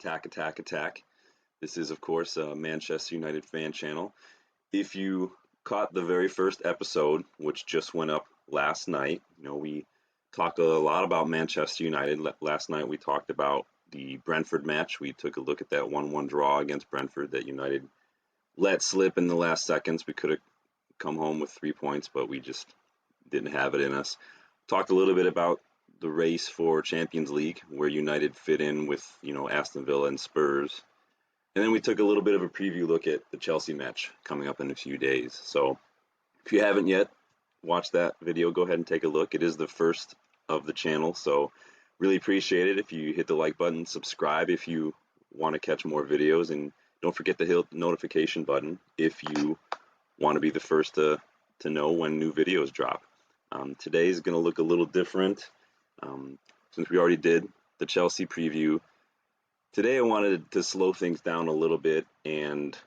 Attack, Attack, Attack. This is, of course, a Manchester United fan channel. If you caught the very first episode, which just went up last night, we talked a lot about Manchester United. Last night we talked about the Brentford match. We took a look at that 1-1 draw against Brentford that United let slip in the last seconds. We could have come home with 3 points, but we just didn't have it in us. Talked a little bit about the race for Champions League, where United fit in with, Aston Villa and Spurs. And then we took a little bit of a preview look at the Chelsea match coming up in a few days. So if you haven't yet watched that video, go ahead and take a look. It is the first of the channel, so really appreciate it if you hit the like button, subscribe if you want to catch more videos, and don't forget to hit the notification button if you want to be the first to know when new videos drop. Today is going to look a little different. Since we already did the Chelsea preview, today I wanted to slow things down a little bit and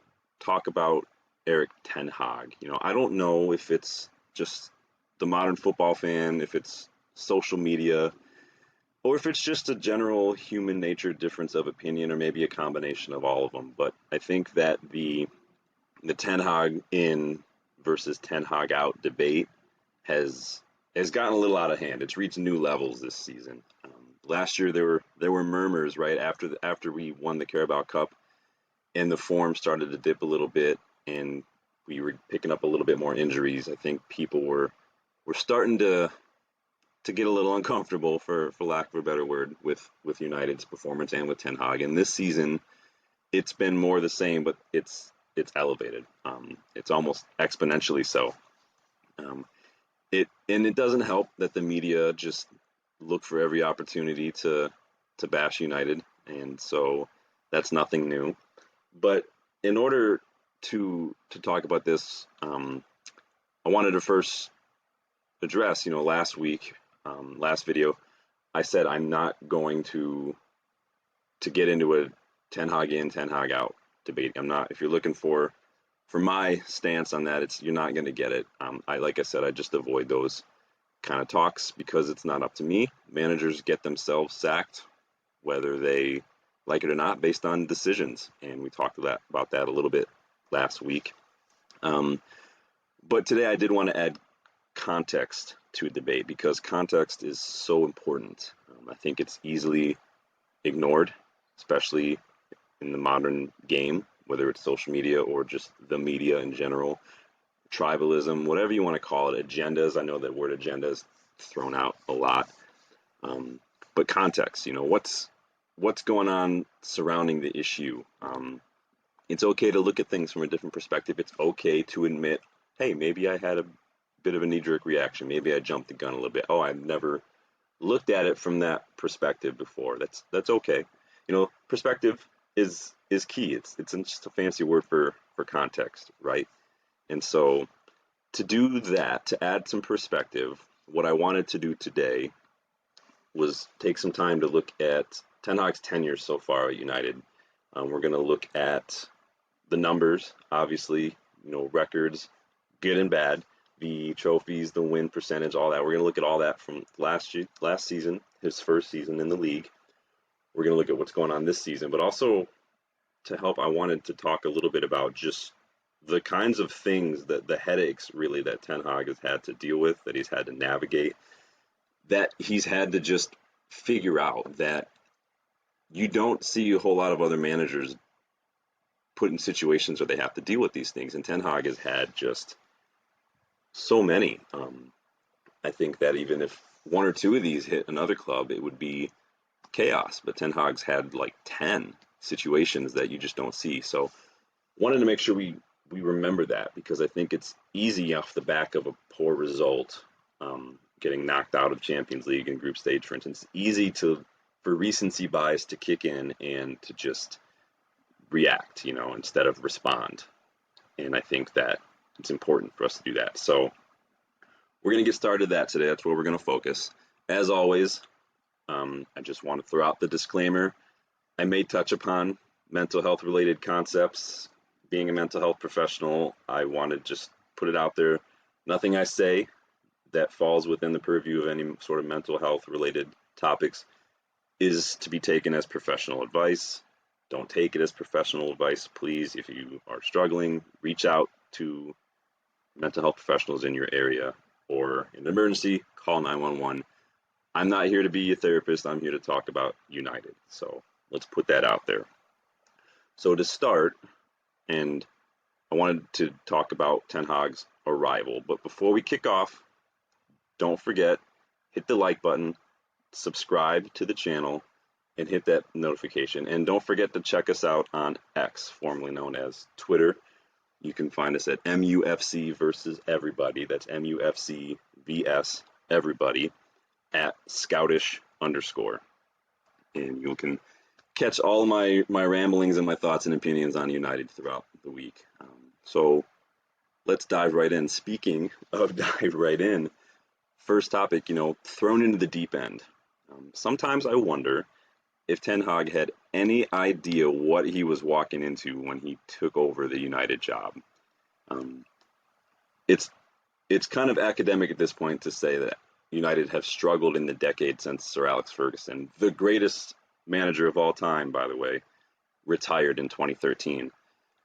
talk about Erik Ten Hag. I don't know if it's just the modern football fan, if it's social media, or if it's just a general human nature difference of opinion, or maybe a combination of all of them. But I think that the Ten Hag in versus Ten Hag out debate has gotten a little out of hand. It's reached new levels this season. Last year there were murmurs right after we won the Carabao Cup, and the form started to dip a little bit, and we were picking up a little bit more injuries. I think people were starting to get a little uncomfortable, for lack of a better word, with United's performance and with Ten Hag. And this season, it's been more the same, but it's elevated. It's almost exponentially so. It doesn't help that the media just look for every opportunity to bash United, and so that's nothing new. But in order to talk about this, I wanted to first address, last week, last video, I said I'm not going to get into a Ten Hag in, Ten Hag out debate. I'm not. If you're looking for my stance on that, you're not going to get it. Like I said, I just avoid those kind of talks because it's not up to me. Managers get themselves sacked, whether they like it or not, based on decisions, and we talked about that a little bit last week. But today I did want to add context to a debate because context is so important. I think it's easily ignored, especially in the modern game, whether it's social media or just the media in general, tribalism, whatever you want to call it, agendas. I know that word agenda is thrown out a lot, but context, what's going on surrounding the issue. It's okay to look at things from a different perspective. It's okay to admit, hey, maybe I had a bit of a knee-jerk reaction. Maybe I jumped the gun a little bit. Oh, I've never looked at it from that perspective before. That's okay. Perspective is key. It's just a fancy word for context, right? And so to do that, to add some perspective, what I wanted to do today was take some time to look at Ten Hag's tenure so far at United. We're going to look at the numbers, obviously, records, good and bad, the trophies, the win percentage, all that. We're going to look at all that from last season, his first season in the league. We're going to look at what's going on this season, but also to help, I wanted to talk a little bit about just the kinds of things, the headaches really that Ten Hag has had to deal with, that he's had to navigate, that he's had to just figure out, that you don't see a whole lot of other managers put in situations where they have to deal with these things. And Ten Hag has had just so many. I think that even if one or two of these hit another club, it would be chaos. But Ten Hag's had like 10 situations that you just don't see. So wanted to make sure we remember that, because I think it's easy off the back of a poor result, getting knocked out of Champions League and group stage, for instance, easy for recency bias to kick in and to just react, instead of respond. And I think that it's important for us to do that. So we're going to get started that today. That's where we're going to focus. As always, I just want to throw out the disclaimer. I may touch upon mental health related concepts. Being a mental health professional, I want to just put it out there. Nothing I say that falls within the purview of any sort of mental health related topics is to be taken as professional advice. Don't take it as professional advice, please. If you are struggling, reach out to mental health professionals in your area, or in an emergency, call 911. I'm not here to be a therapist. I'm here to talk about United. So let's put that out there. So to start, and I wanted to talk about Ten Hag's arrival, but before we kick off, don't forget, hit the like button, subscribe to the channel, and hit that notification. And don't forget to check us out on X, formerly known as Twitter. You can find us at MUFC versus everybody. That's MUFC VS everybody at Scoutish_. And you can catch all my ramblings and my thoughts and opinions on United throughout the week. So let's dive right in. Speaking of dive right in, first topic, thrown into the deep end. Sometimes I wonder if Ten Hag had any idea what he was walking into when he took over the United job. It's kind of academic at this point to say that United have struggled in the decade since Sir Alex Ferguson, the greatest manager of all time, by the way, retired in 2013.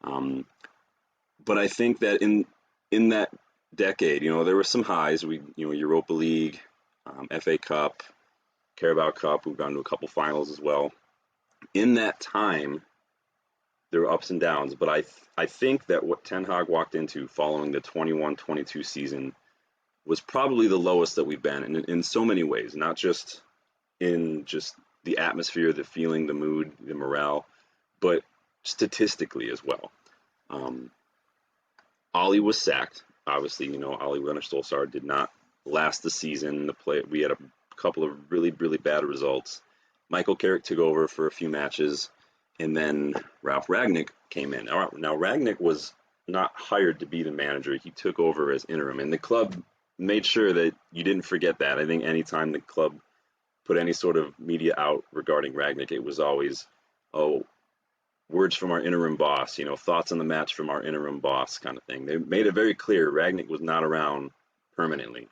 But I think that in that decade, there were some highs. Europa League, FA Cup, Carabao Cup. We've gone to a couple finals as well. In that time, there were ups and downs. But I think that what Ten Hag walked into following the 21-22 season was probably the lowest that we've been in so many ways, not just in just the atmosphere, the feeling, the mood, the morale, but statistically as well. Ollie was sacked. Obviously, Ole Gunnar Solskjaer did not last the season. We had a couple of really, really bad results. Michael Carrick took over for a few matches, and then Ralf Rangnick came in. Now, Rangnick was not hired to be the manager. He took over as interim, and the club made sure that you didn't forget that. I think anytime the club put any sort of media out regarding Rangnick, it was always, words from our interim boss, thoughts on the match from our interim boss kind of thing. They made it very clear Rangnick was not around permanently.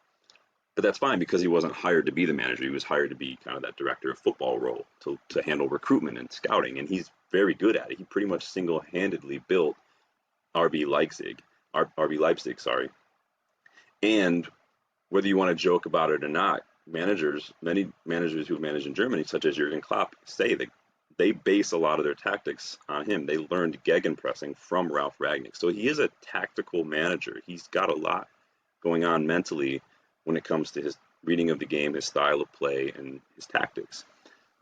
But that's fine because he wasn't hired to be the manager. He was hired to be kind of that director of football role to handle recruitment and scouting, and he's very good at it. He pretty much single-handedly built RB Leipzig. And whether you want to joke about it or not, many managers who've managed in Germany, such as Jurgen Klopp, say that they base a lot of their tactics on him. They learned gegenpressing from Ralf Rangnick. So he is a tactical manager. He's got a lot going on mentally when it comes to his reading of the game, his style of play, and his tactics.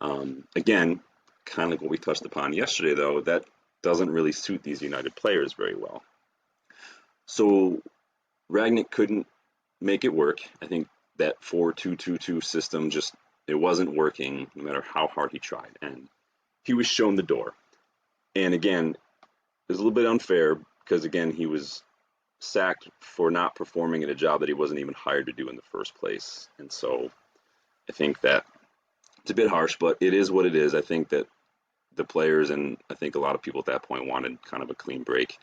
Again, kind of like what we touched upon yesterday, though, that doesn't really suit these United players very well. So Rangnick couldn't make it work. I think that 4-2-2-2 system it wasn't working no matter how hard he tried. And he was shown the door. And again, it was a little bit unfair because, again, he was sacked for not performing at a job that he wasn't even hired to do in the first place. And so I think that it's a bit harsh, but it is what it is. I think that the players and I think a lot of people at that point wanted kind of a clean break.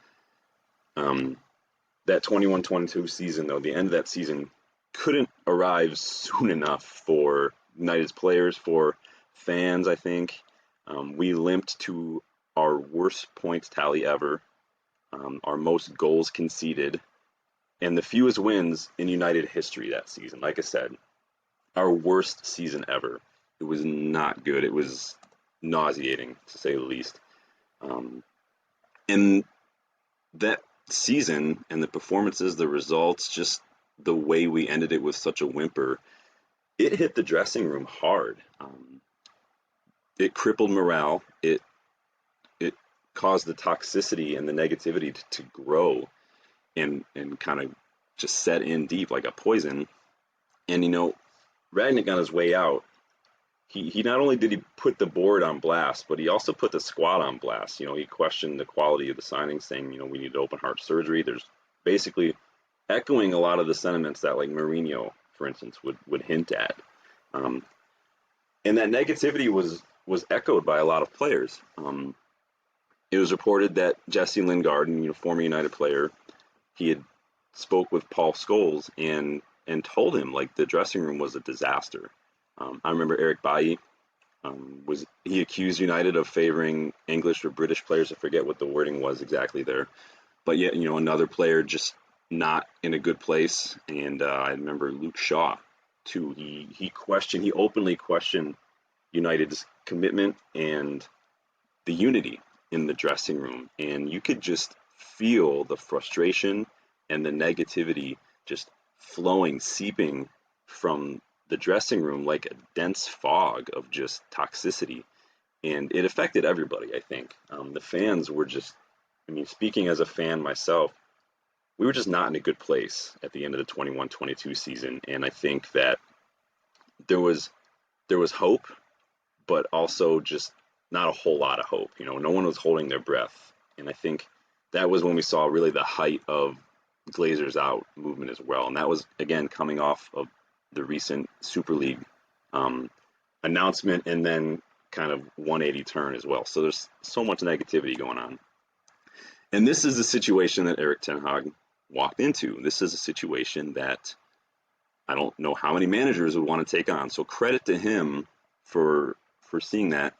That 21-22 season, though, the end of that season couldn't arrive soon enough for United's players, for fans, I think. We limped to our worst points tally ever, our most goals conceded, and the fewest wins in United history that season. Like I said, our worst season ever. It was not good. It was nauseating, to say the least. And that season and the performances, the results, just the way we ended it with such a whimper, it hit the dressing room hard. It crippled morale. It caused the toxicity and the negativity to grow and kind of just set in deep like a poison. And, Rangnick on his way out, he not only did he put the board on blast, but he also put the squad on blast. He questioned the quality of the signings, saying, we need open heart surgery. There's basically echoing a lot of the sentiments that like Mourinho, for instance, would hint at. And that negativity was echoed by a lot of players. It was reported that Jesse Lingard, former United player, he had spoke with Paul Scholes and told him like the dressing room was a disaster. I remember Erik Bailly Was he accused United of favoring English or British players? I forget what the wording was exactly there, but yet another player just not in a good place. And I remember Luke Shaw too. He openly questioned United's commitment and the unity in the dressing room, and you could just feel the frustration and the negativity just flowing, seeping from the dressing room like a dense fog of just toxicity. And it affected everybody, I think. The fans were just, I mean, speaking as a fan myself, we were just not in a good place at the end of the 21-22 season. And I think that there was hope, but also just not a whole lot of hope. No one was holding their breath. And I think that was when we saw really the height of Glazers out movement as well. And that was, again, coming off of the recent Super League announcement and then kind of 180 turn as well. So there's so much negativity going on. And this is the situation that Erik ten Hag walked into. This is a situation that I don't know how many managers would want to take on. So credit to him for seeing that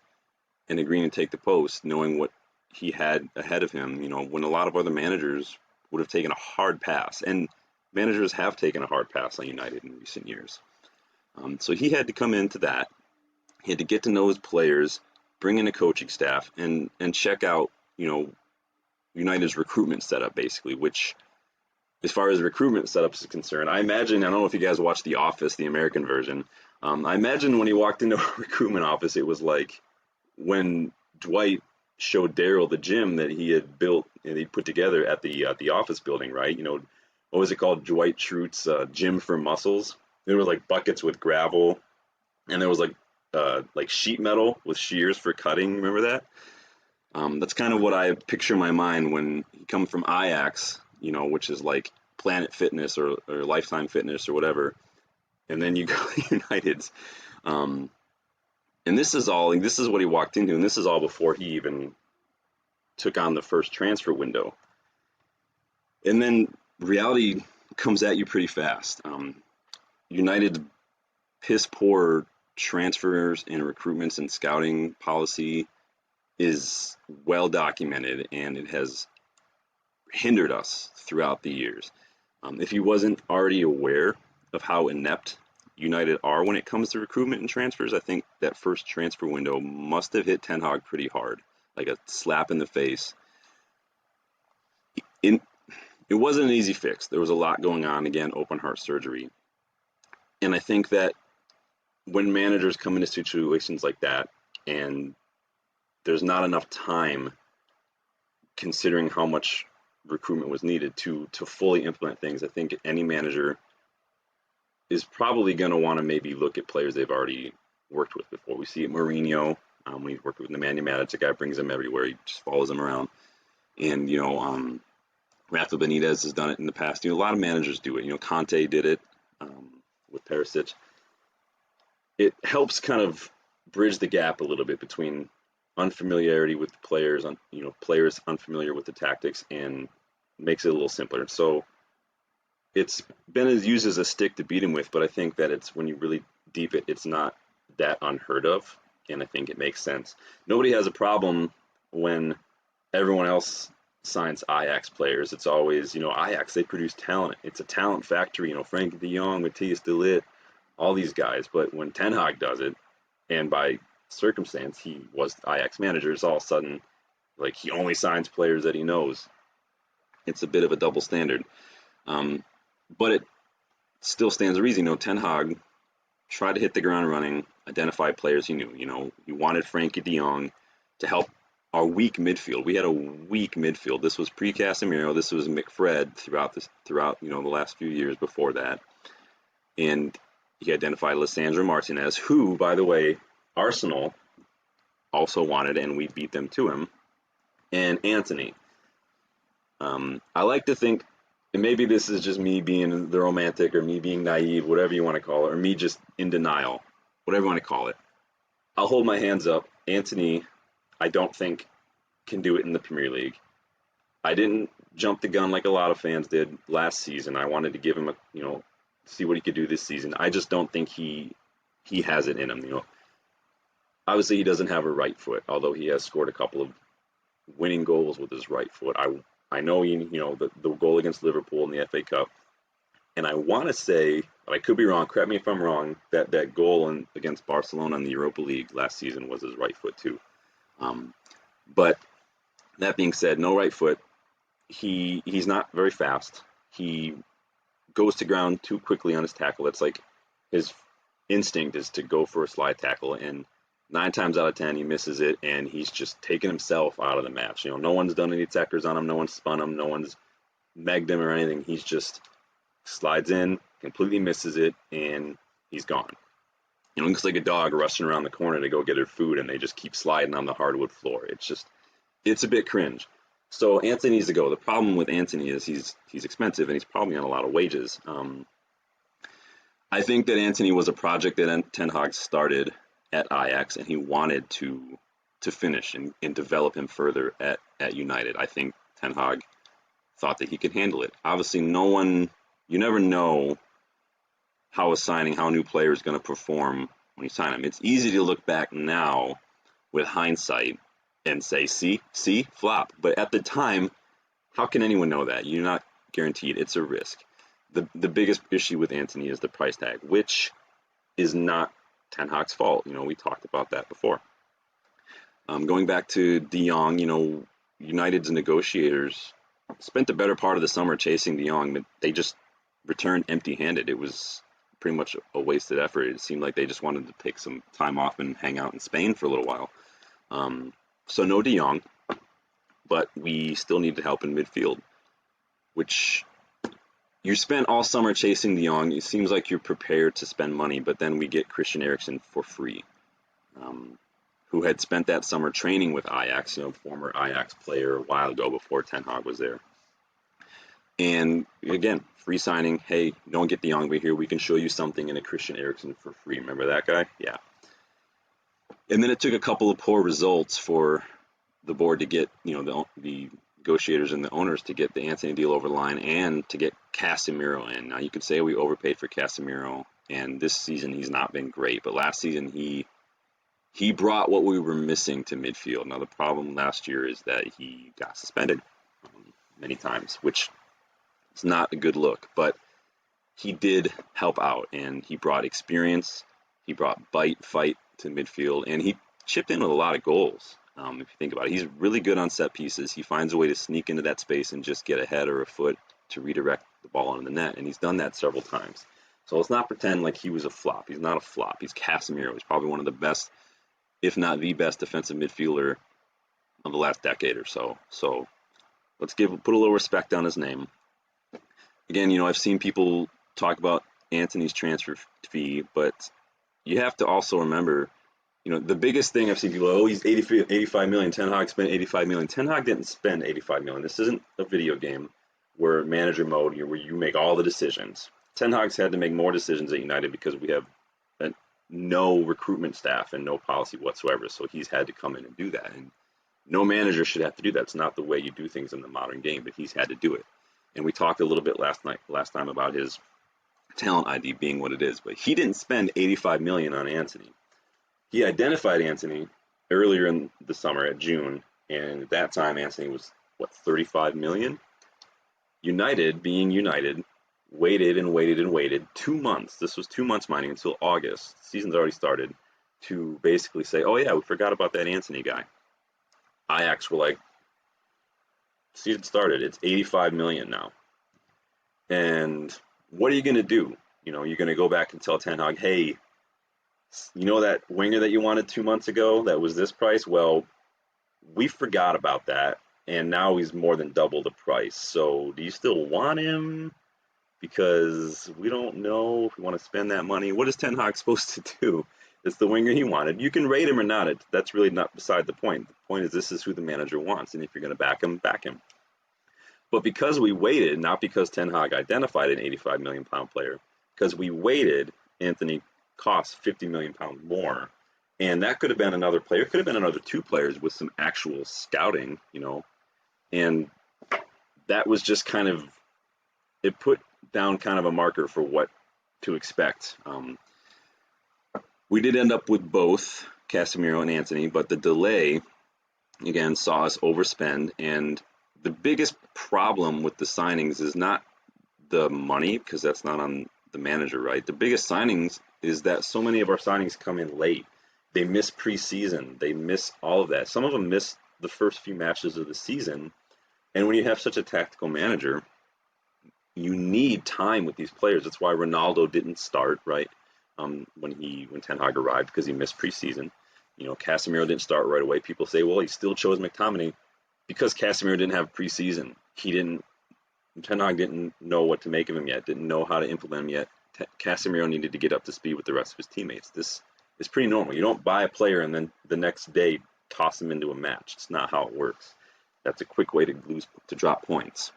and agreeing to take the post, knowing what he had ahead of him, when a lot of other managers would have taken a hard pass. And managers have taken a hard pass on United in recent years. So he had to come into that. He had to get to know his players, bring in a coaching staff, and check out, United's recruitment setup, basically, which, as far as recruitment setups is concerned, I don't know if you guys watched The Office, the American version. I imagine when he walked into a recruitment office, it was like when Dwight showed Daryl the gym that he had built and he put together at the office building, right? What was it called? Dwight Schrute's Gym for Muscles. There was like buckets with gravel, and there was like sheet metal with shears for cutting. Remember that? That's kind of what I picture in my mind when he comes from Ajax, which is like Planet Fitness or Lifetime Fitness or whatever, and then you go to United's. And this is what he walked into, and this is all before he even took on the first transfer window. And then reality comes at you pretty fast. United's piss poor transfers and recruitments and scouting policy is well documented, and it has hindered us throughout the years. If he wasn't already aware of how inept United are when it comes to recruitment and transfers, I think that first transfer window must have hit Ten Hag pretty hard, like a slap in the face. It wasn't an easy fix. There was a lot going on, again, open heart surgery. And I think that when managers come into situations like that and there's not enough time, considering how much recruitment was needed to fully implement things, I think any manager is probably going to want to maybe look at players they've already worked with before. We see it Mourinho, when he's worked with Nemanja Matic, the guy brings him everywhere. He just follows him around. And, Rafa Benitez has done it in the past. A lot of managers do it. Conte did it with Perisic. It helps kind of bridge the gap a little bit between unfamiliarity with the players, players unfamiliar with the tactics, and makes it a little simpler. So it's been used as a stick to beat him with, but I think that it's, when you really deep it, it's not that unheard of, and I think it makes sense. Nobody has a problem when everyone else signs Ajax players. It's always, Ajax, they produce talent. It's a talent factory, Frankie de Jong, Matthias de Ligt, all these guys. But when Ten Hag does it, and by circumstance he was Ajax manager, it's all of a sudden like he only signs players that he knows. It's a bit of a double standard. But it still stands to reason. Ten Hag tried to hit the ground running, identify players he knew. He wanted Frankie de Jong to help our weak midfield. We had a weak midfield. This was pre-Casemiro. This was McFred throughout the last few years before that. And he identified Lisandro Martinez, who, by the way, Arsenal also wanted, and we beat them to him, and Antony. I like to think, and maybe this is just me being the romantic or me being naive, whatever you want to call it, or me just in denial, whatever you want to call it. I'll hold my hands up. Antony, I don't think, can do it in the Premier League. I didn't jump the gun like a lot of fans did last season. I wanted to give him see what he could do this season. I just don't think he has it in him. Obviously, he doesn't have a right foot, although he has scored a couple of winning goals with his right foot. I know the goal against Liverpool in the FA Cup, and I want to say, but I could be wrong. Correct me if I'm wrong. That goal against Barcelona in the Europa League last season was his right foot too. Um, but that being said, no right foot. He's not very fast. He goes to ground too quickly on his tackle. It's like his instinct is to go for a slide tackle, and 9 times out of 10 he misses it, and he's just taken himself out of the match. No one's done any checkers on him, no one's spun him, no one's megged him or anything. He's just slides in, completely misses it, and he's gone. It looks like a dog rushing around the corner to go get her food, and they just keep sliding on the hardwood floor. It's a bit cringe. So Anthony needs to go. The problem with Anthony is he's expensive, and he's probably on a lot of wages. I think that Anthony was a project that Ten Hag started at Ajax, and he wanted to finish and develop him further at United. I think Ten Hag thought that he could handle it. Obviously, you never know how a new player is going to perform when you sign him. It's easy to look back now with hindsight and say, see, flop. But at the time, how can anyone know that? You're not guaranteed. It's a risk. The biggest issue with Anthony is the price tag, which is not Ten Hag's fault. We talked about that before. Going back to De Jong, United's negotiators spent the better part of the summer chasing De Jong, but they just returned empty-handed. It was pretty much a wasted effort. It seemed like they just wanted to take some time off and hang out in Spain for a little while. So no De Jong, but we still need to help in midfield, which you spent all summer chasing De Jong. It seems like you're prepared to spend money, but then we get Christian Eriksen for free, who had spent that summer training with Ajax, former Ajax player a while ago before Ten Hag was there. And again, free signing. Hey, don't get De Jong, but here we can show you something in a Christian Eriksen for free. Remember that guy? Yeah. And then it took a couple of poor results for the board to get, the negotiators and the owners to get the Anthony deal over the line and to get Casemiro in. Now you could say we overpaid for Casemiro, and this season he's not been great, but last season he brought what we were missing to midfield. Now the problem last year is that he got suspended many times, which is not a good look, but he did help out, and he brought experience, he brought fight to midfield, and he chipped in with a lot of goals. If you think about it, he's really good on set pieces. He finds a way to sneak into that space and just get a head or a foot to redirect the ball into the net, and he's done that several times. So let's not pretend like he was a flop. He's not a flop. He's Casemiro. He's probably one of the best, if not the best, defensive midfielder of the last decade or so. So let's put a little respect on his name. Again, I've seen people talk about Anthony's transfer fee, but you have to also remember, the biggest thing I've seen people, he's 85 million. Ten Hag spent 85 million. Ten Hag didn't spend 85 million. This isn't a video game where manager mode, where you make all the decisions. Ten Hag's had to make more decisions at United because we have no recruitment staff and no policy whatsoever. So he's had to come in and do that. And no manager should have to do that. It's not the way you do things in the modern game, but he's had to do it. And we talked a little bit last time about his talent ID being what it is, but he didn't spend 85 million on Anthony. He identified Anthony earlier in the summer at June, and at that time Anthony was 35 million. United, being United, waited and waited and waited 2 months. This was 2 months mining until August. The season's already started, to basically say, oh yeah, we forgot about that Anthony guy. Ajax were like, season started, it's 85 million now. And what are you going to do? You're going to go back and tell Ten Hag, hey, that winger that you wanted 2 months ago that was this price? Well, we forgot about that, and now he's more than double the price. So do you still want him? Because we don't know if we want to spend that money. What is Ten Hag supposed to do? It's the winger he wanted. You can rate him or not. That's really not beside the point. The point is this is who the manager wants, and if you're going to back him, back him. But because we waited, not because Ten Hag identified an 85 million pound player, because we waited, Anthony cost 50 million pounds more. And that could have been another player, could have been another 2 players with some actual scouting, and that was just kind of, it put down kind of a marker for what to expect. We did end up with both. Casemiro and Antony, but the delay again saw us overspend. And the biggest problem with the signings is not the money, because that's not on the manager, right? The biggest signings is that so many of our signings come in late. They miss preseason. They miss all of that. Some of them miss the first few matches of the season. And when you have such a tactical manager, you need time with these players. That's why Ronaldo didn't start, right? When Ten Hag arrived, because he missed preseason. Casemiro didn't start right away. People say, well, he still chose McTominay because Casemiro didn't have preseason. Ten Hag didn't know what to make of him yet, didn't know how to implement him yet. Casemiro needed to get up to speed with the rest of his teammates. This is pretty normal. You don't buy a player and then the next day toss him into a match. It's not how it works. That's a quick way to drop points.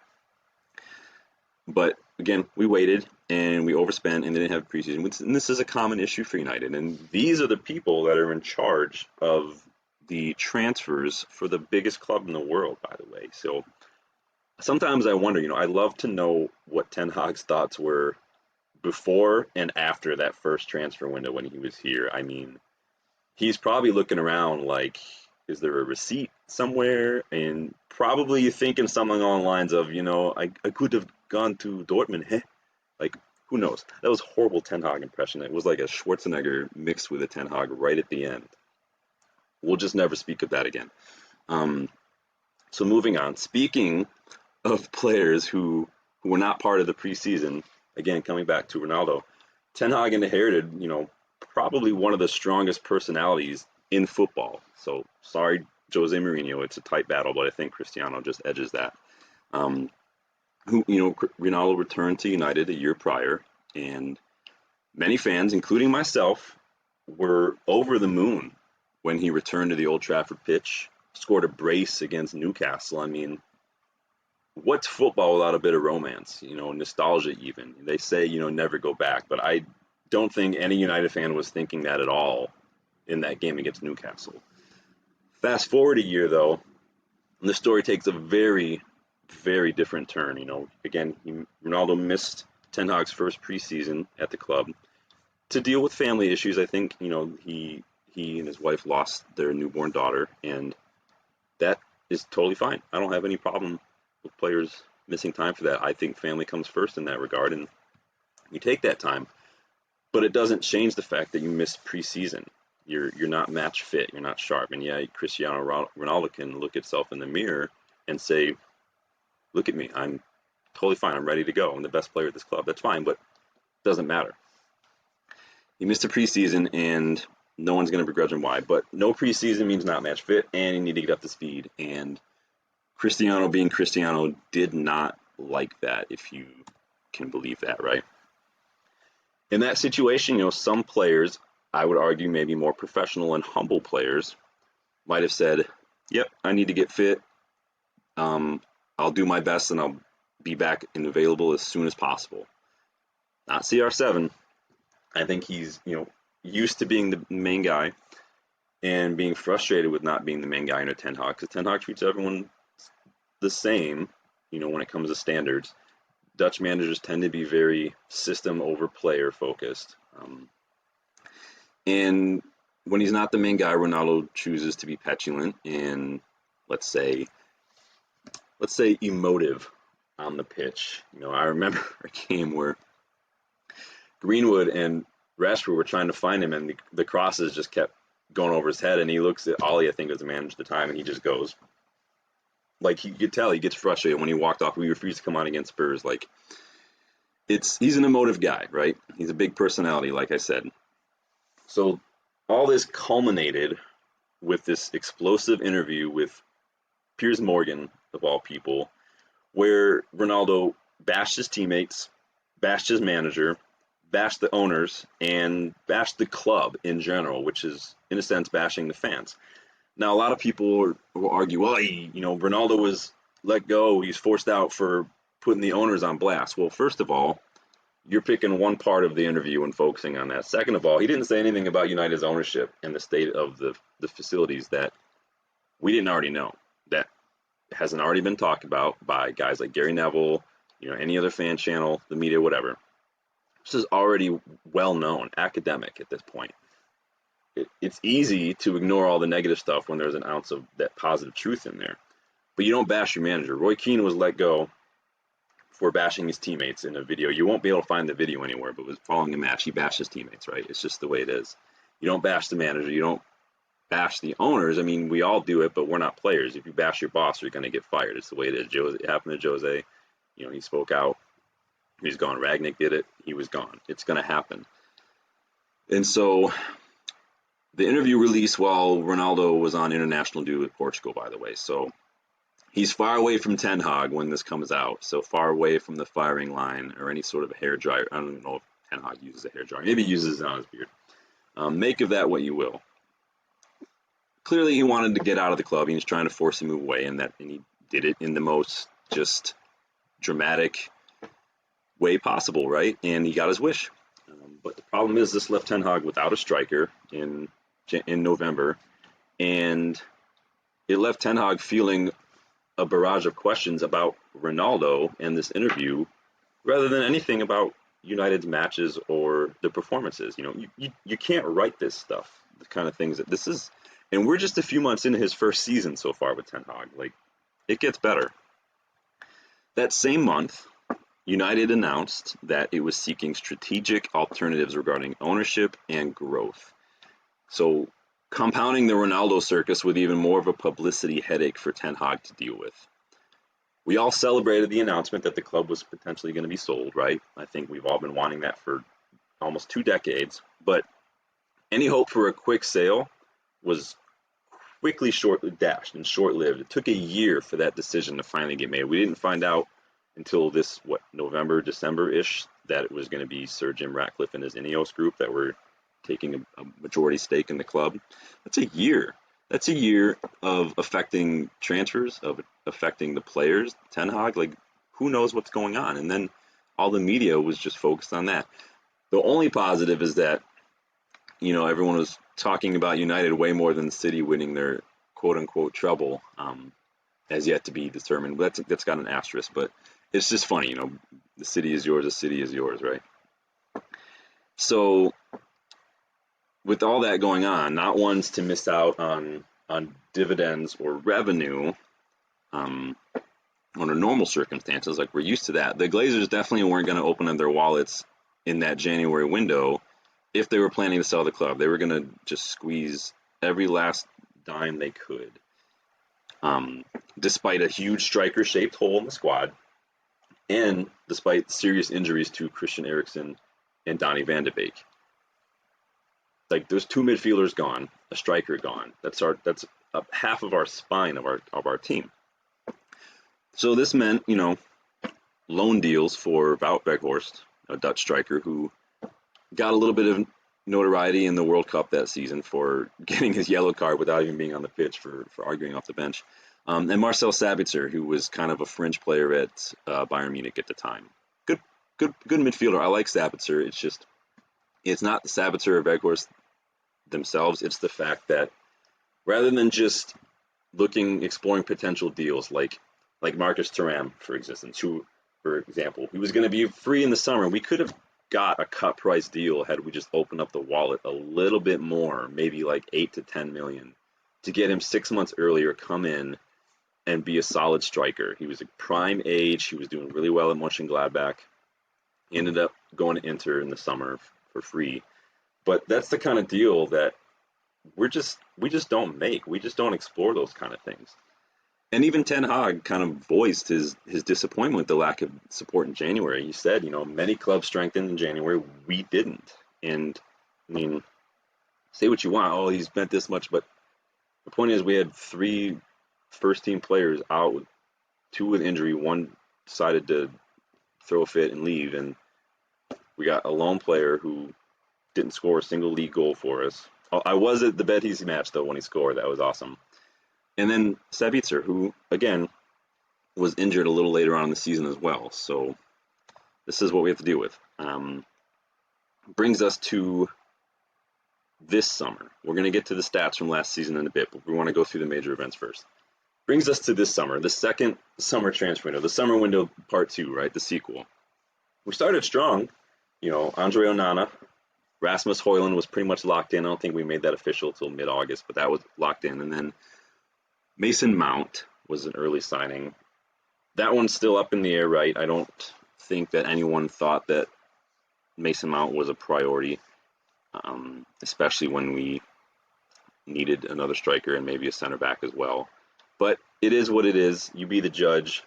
But again, we waited and we overspent and they didn't have preseason. And this is a common issue for United. And these are the people that are in charge of the transfers for the biggest club in the world, by the way. So sometimes I wonder, I love to know what Ten Hag's thoughts were before and after that first transfer window when he was here. I mean, he's probably looking around like, is there a receipt somewhere? And probably thinking something along the lines of, I could have gone to Dortmund. Like, who knows? That was a horrible Ten Hag impression. It was like a Schwarzenegger mixed with a Ten Hag right at the end. We'll just never speak of that again. So moving on. Speaking of players who were not part of the preseason, again, coming back to Ronaldo, Ten Hag inherited, probably one of the strongest personalities in football. So sorry, Jose Mourinho, it's a tight battle, but I think Cristiano just edges that. Ronaldo returned to United a year prior, and many fans, including myself, were over the moon when he returned to the Old Trafford pitch, scored a brace against Newcastle. I mean, what's football without a bit of romance? Nostalgia even. They say, never go back, but I don't think any United fan was thinking that at all in that game against Newcastle. Fast forward a year, though, and the story takes a very, very different turn. Again, Ronaldo missed Ten Hag's first preseason at the club to deal with family issues. I think, he and his wife lost their newborn daughter, and that is totally fine. I don't have any problem with players missing time for that. I think family comes first in that regard, and you take that time. But it doesn't change the fact that you missed preseason. You're not match fit. You're not sharp. And yeah, Cristiano Ronaldo can look itself in the mirror and say, look at me. I'm totally fine. I'm ready to go. I'm the best player at this club. That's fine, but it doesn't matter. He missed a preseason, and no one's going to begrudge him why. But no preseason means not match fit, and you need to get up to speed. And Cristiano, being Cristiano, did not like that, if you can believe that, right? In that situation, some players, I would argue maybe more professional and humble players, might have said, yep, I need to get fit. I'll do my best and I'll be back and available as soon as possible. Not CR7. I think he's, used to being the main guy and being frustrated with not being the main guy under Ten Hag, because Ten Hag treats everyone the same, when it comes to standards. Dutch managers tend to be very system over player focused. And when he's not the main guy, Ronaldo chooses to be petulant and let's say emotive on the pitch. I remember a game where Greenwood and Rashford were trying to find him, and the crosses just kept going over his head, and he looks at Ollie, I think was the manager at the time, and he just goes, like, you could tell he gets frustrated when he walked off. We refused to come on against Spurs. Like, he's an emotive guy, right? He's a big personality, like I said. So all this culminated with this explosive interview with Piers Morgan, of all people, where Ronaldo bashed his teammates, bashed his manager, bashed the owners, and bashed the club in general, which is, in a sense, bashing the fans. Now, a lot of people will argue, well, Ronaldo was let go. He's forced out for putting the owners on blast. Well, first of all, you're picking one part of the interview and focusing on that. Second of all, he didn't say anything about United's ownership and the state of the facilities that we didn't already know. That hasn't already been talked about by guys like Gary Neville, any other fan channel, the media, whatever. This is already well known, academic at this point. it's easy to ignore all the negative stuff when there's an ounce of that positive truth in there. But you don't bash your manager. Roy Keane was let go for bashing his teammates in a video. You won't be able to find the video anywhere, but was following a match, he bashed his teammates, right? It's just the way it is. You don't bash the manager. You don't bash the owners. I mean, we all do it, but we're not players. If you bash your boss, you're going to get fired. It's the way it is. It happened to Jose. He spoke out. He's gone. Ragnick did it. He was gone. It's going to happen. And so the interview released while Ronaldo was on international duty with Portugal, by the way. So he's far away from Ten Hag when this comes out. So far away from the firing line or any sort of a hair dryer. I don't even know if Ten Hag uses a hair dryer. Maybe he uses it on his beard. Make of that what you will. Clearly, he wanted to get out of the club. He was trying to force a move away, and he did it in the most just dramatic way possible, right? And he got his wish. But the problem is this left Ten Hag without a striker in November, and it left Ten Hag feeling a barrage of questions about Ronaldo and this interview, rather than anything about United's matches or the performances. You can't write this stuff, the kind of things that this is. And we're just a few months into his first season so far with Ten Hag. Like, it gets better. That same month, United announced that it was seeking strategic alternatives regarding ownership and growth. So, compounding the Ronaldo circus with even more of a publicity headache for Ten Hag to deal with. We all celebrated the announcement that the club was potentially going to be sold, right? I think we've all been wanting that for almost 2 decades. But any hope for a quick sale was quickly dashed and short-lived. It took a year for that decision to finally get made. We didn't find out until this, November, December-ish, that it was going to be Sir Jim Ratcliffe and his Ineos group that were taking a majority stake in the club. That's a year. That's a year of affecting transfers, of affecting the players. Ten Hag, like, who knows what's going on? And then all the media was just focused on that. The only positive is that, everyone was talking about United way more than City winning their quote-unquote treble, as yet to be determined. That's got an asterisk, but it's just funny, the city is yours, the city is yours, right? So with all that going on, not ones to miss out on dividends or revenue under normal circumstances, like we're used to that. The Glazers definitely weren't going to open up their wallets in that January window if they were planning to sell the club. They were going to just squeeze every last dime they could, despite a huge striker-shaped hole in the squad, and despite serious injuries to Christian Eriksen and Donny van de Beek. Like, there's 2 midfielders gone, a striker gone. That's half of our spine of our team. So this meant, loan deals for Wout Weghorst, a Dutch striker who got a little bit of notoriety in the World Cup that season for getting his yellow card without even being on the pitch for arguing off the bench. And Marcel Sabitzer, who was kind of a fringe player at Bayern Munich at the time. Good midfielder. I like Sabitzer. It's not the Sabitzer or Weghorst themselves. It's the fact that rather than just exploring potential deals like Marcus Thuram, for example, he was going to be free in the summer. We could have got a cut price deal had we just opened up the wallet a little bit more, maybe like 8 to 10 million, to get him 6 months earlier, come in and be a solid striker. He was a prime age. He was doing really well at Mönchengladbach. He ended up going to Inter in the summer for free. But that's the kind of deal that we just don't make. We just don't explore those kind of things. And even Ten Hag kind of voiced his disappointment with the lack of support in January. He said, many clubs strengthened in January. We didn't. And, I mean, say what you want. Oh, he spent this much. But the point is we had 3 first-team players out, 2 with injury. 1 decided to throw a fit and leave. And we got a lone player who didn't score a single league goal for us. I was at the Betis match, though, when he scored. That was awesome. And then Sabitzer, who, again, was injured a little later on in the season as well. So this is what we have to deal with. Brings us to this summer. We're going to get to the stats from last season in a bit, but we want to go through the major events first. Brings us to this summer, the second summer transfer window, the summer window part 2, right, the sequel. We started strong. Andre Onana Rasmus Højlund was pretty much locked in. I don't think we made that official till mid-August, but that was locked in. And then Mason Mount was an early signing. That one's still up in the air, right? I don't think that anyone thought that Mason Mount was a priority, especially when we needed another striker and maybe a center back as well. But it is what it is. You be the judge.